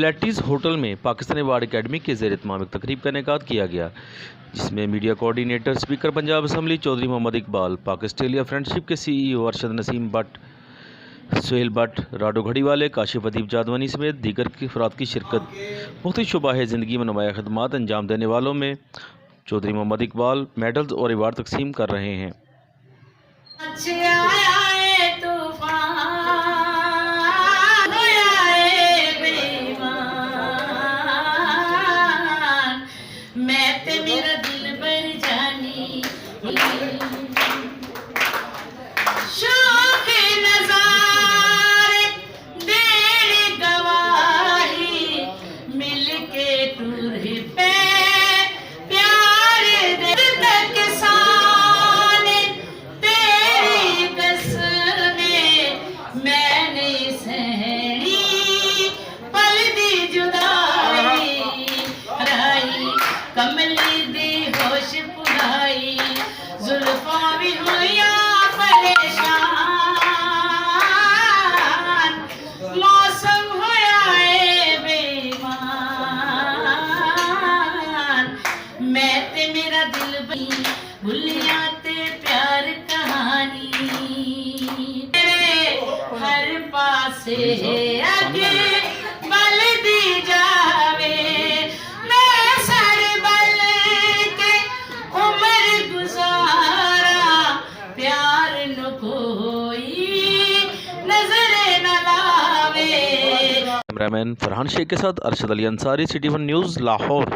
फ्लैटीज़ hotel में Pakistani ward academy के ज़ेर एहतमाम एक तकरीब का इनेकाद किया गया, जिसमें media coordinator speaker Punjab assembly Chaudhry Mohammad Iqbal, Pak Australia friendship के CEO अरशद नसीम भट्ट, सुहेल भट्ट, राडो घड़ीवाले, काशिफ अदीब जादवानी समेत दीगर की अफराद की शिरकत। मुख्तलिफ शुबाह ज़िंदगी में नुमाया खदमात अंजाम देने वालों में चौधरी मोहम्मद इकबाल मेडल्स और अवार्ड तकसीम कर रहे हैं। मेरा दिल भर जानी शौक नज़ारे देर गवाही मिलके टूर पे प्यार दिल तक साने तेरी कसमें मैंने सहनी पल दी जुदाई राई कमली दी होश पुराई जुल्फां भी हुआ परेशान मौसम होया है बेईमान मैं ते मेरा दिल बनी भुलिया ते प्यार कहानी तेरे हर पासे आगे बल दी जावे कैमरामैन फरहान शेख के साथ अरशद अली अंसारी, City1 न्यूज़, लाहौर।